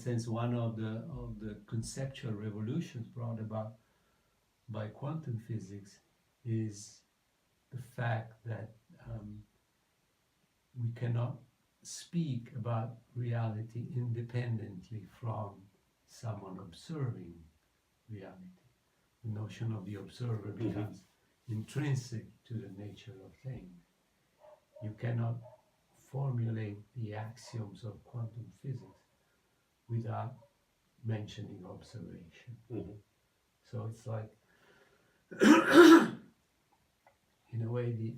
sense, one of the conceptual revolutions brought about by quantum physics is the fact that we cannot speak about reality independently from someone observing reality. The notion of the observer becomes intrinsic to the nature of things. You cannot formulate the axioms of quantum physics without mentioning observation. So it's like, in a way,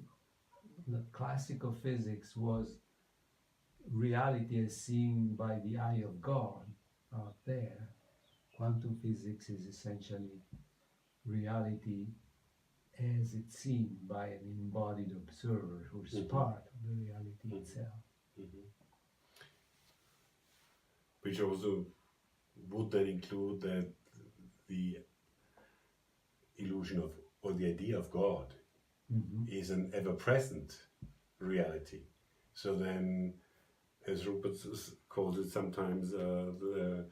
the classical physics was reality as seen by the eye of God out there. Quantum physics is essentially reality as it's seen by an embodied observer who is part of the reality itself. Which also would then include that the illusion of, or the idea of God is an ever-present reality. So then, as Rupert calls it sometimes, the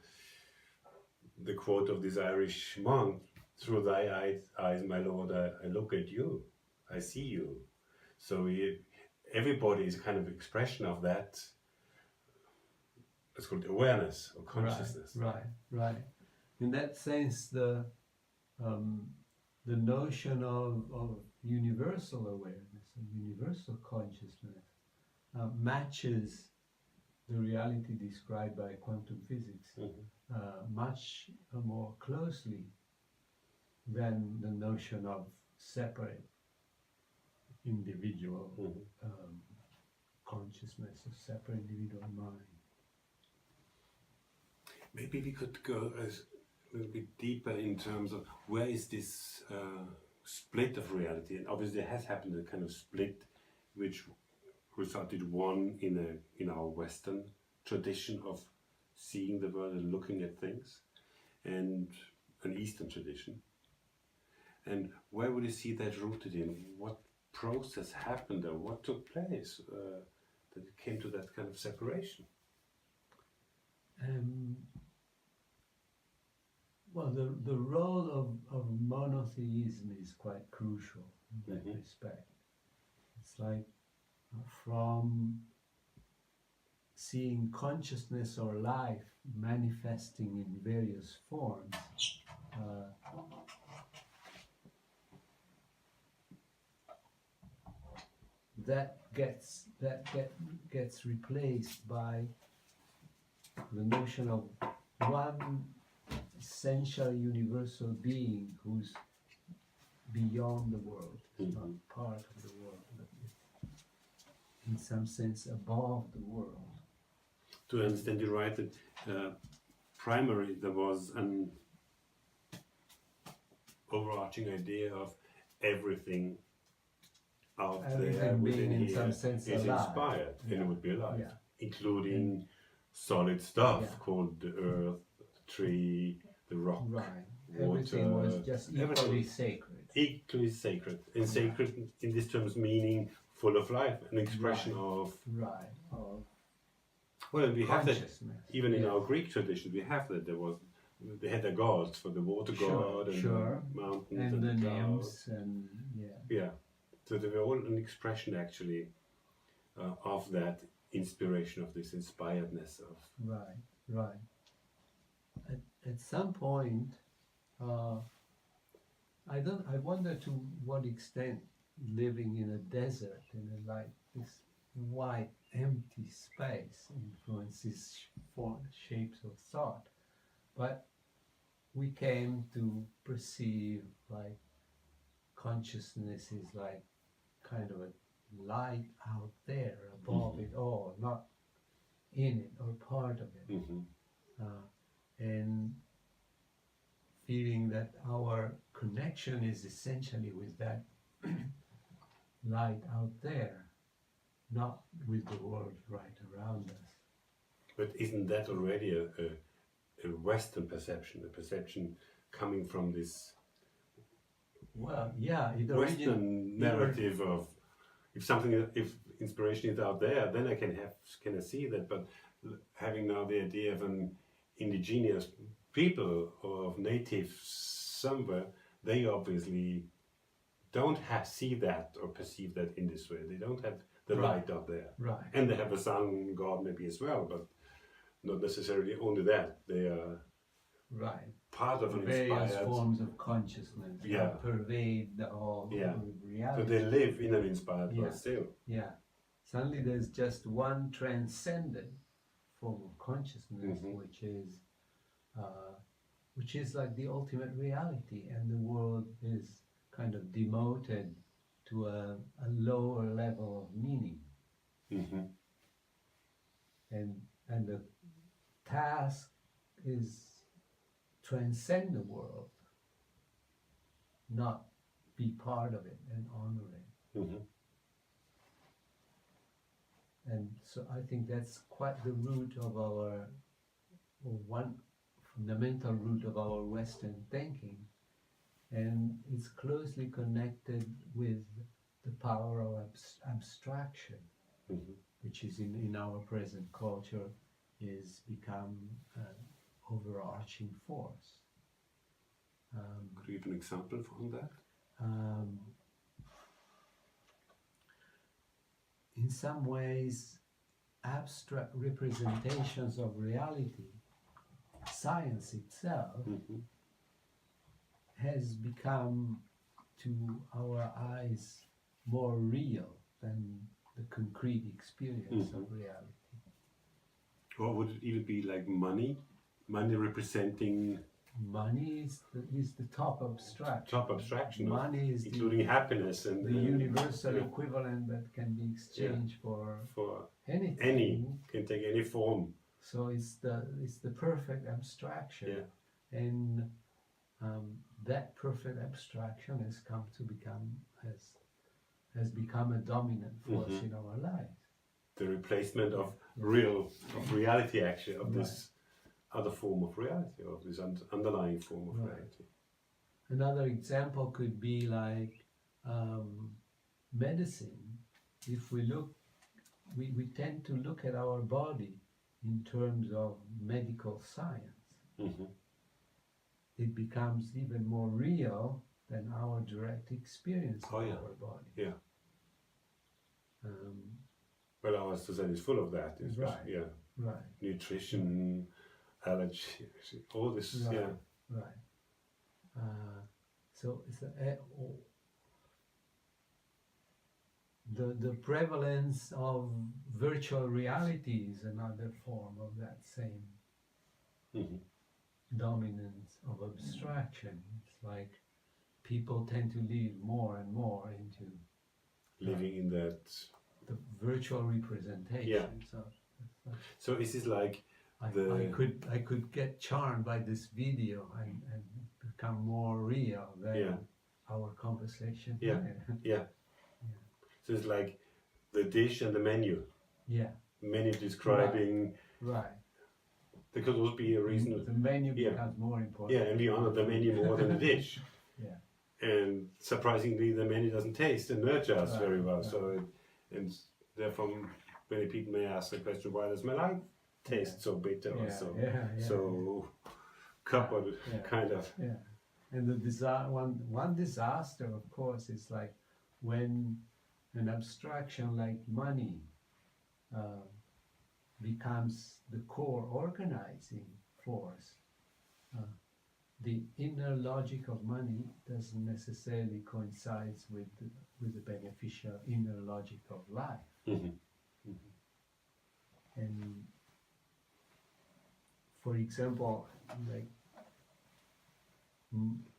quote of this Irish monk, "Through thy eyes, my Lord, I look at you, I see you." So everybody is a kind of expression of that, it's called awareness or consciousness. Right. In that sense, the notion of universal awareness and universal consciousness matches the reality described by quantum physics much more closely than the notion of separate individual consciousness, or separate individual mind. Maybe we could go a little bit deeper in terms of where is this split of reality, and obviously there has happened a kind of split which resulted one in our Western tradition of seeing the world and looking at things, and an Eastern tradition. And where would you see that rooted in? What process happened, or what took place that it came to that kind of separation? Well, the role of monotheism is quite crucial in that respect. It's like from seeing consciousness or life manifesting in various forms, that gets replaced by the notion of one essential universal being who's beyond the world, not part of the world, but in some sense above the world. To understand you right, that primarily there was an overarching idea of everything out there within in here some sense is alive. inspired, and it would be alive, including solid stuff called the earth, the tree, the rock, water. Everything was just equally sacred. Equally sacred, and sacred in this terms meaning full of life, an expression of well, we have that even in our Greek tradition. We have that they had their gods for the water god and the mountains and the clouds and so they were all an expression actually of that inspiration, of this inspiredness of right. At some point, I wonder to what extent living in a desert, in this white empty space, influences shapes of thought, but we came to perceive like consciousness is like kind of a light out there above it all, not in it or part of it, and feeling that our connection is essentially with that light out there, not with the world right around us. But isn't that already a Western perception, a perception coming from this Western narrative of if inspiration is out there, then I can see that, but having now the idea of an indigenous people or natives somewhere, they obviously don't see that or perceive that in this way. They don't have the light out there. Right. And they have a sun god maybe as well, but not necessarily only that. They are part of an various inspired forms of consciousness that pervade the whole reality. But they live in an inspired world still. Yeah. Suddenly there's just one transcendent form of consciousness, which is like the ultimate reality, and the world is kind of demoted to a lower level of meaning. And the task is transcend the world, not be part of it and honor it. And so I think that's quite the root of our, or one fundamental root of our Western thinking, and it's closely connected with the power of abstraction, which is in our present culture is become an overarching force. Could you give an example from that? In some ways, abstract representations of reality, science itself, has become to our eyes more real than the concrete experience of reality. Or would it even be like money? Money representing... Money is the top abstraction. Top abstraction. Money is including happiness and... the universal equivalent that can be exchanged for anything. Any, can take any form. So it's the perfect abstraction. And that perfect abstraction has become a dominant force in our lives. The replacement of reality, actually, of this other form of reality, of this underlying form of reality. Another example could be like medicine. If we look, we tend to look at our body in terms of medical science. It becomes even more real than our direct experience of our body. Well, our society is full of that. Nutrition, allergy, all this. So it's the prevalence of virtual reality is another form of that same dominance of abstraction. It's like people tend to live more and more into living in that the virtual representation. So is this like I could get charmed by this video and become more real than our conversation. So it's like the dish and the menu. Menu describing. There could also be a reason. The menu becomes more important. And we honor the menu more than the dish. And surprisingly, the menu doesn't taste and nurture us very well. So, and therefore, many people may ask the question, why does my life taste so bitter or so cupboard kind of? And one disaster, of course, is like when an abstraction like money becomes the core organizing force. The inner logic of money doesn't necessarily coincide with the beneficial inner logic of life. And for example, like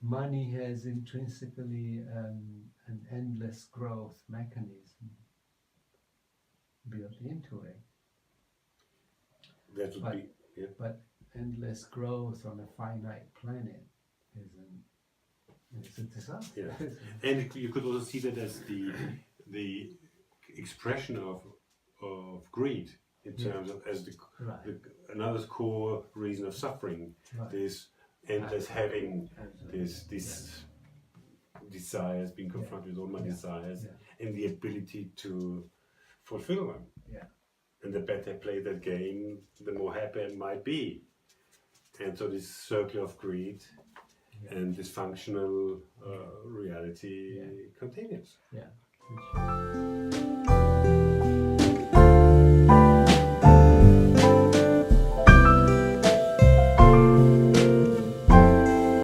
money has intrinsically an endless growth mechanism built into it. That would be, but endless growth on a finite planet is a disaster. And you could also see that as the expression of greed in terms of as another core reason of suffering. This endless having this desires, being confronted with all my desires, and the ability to fulfill them. And the better I play that game, the more happy I might be. And so this circle of greed and dysfunctional reality continues. Yeah.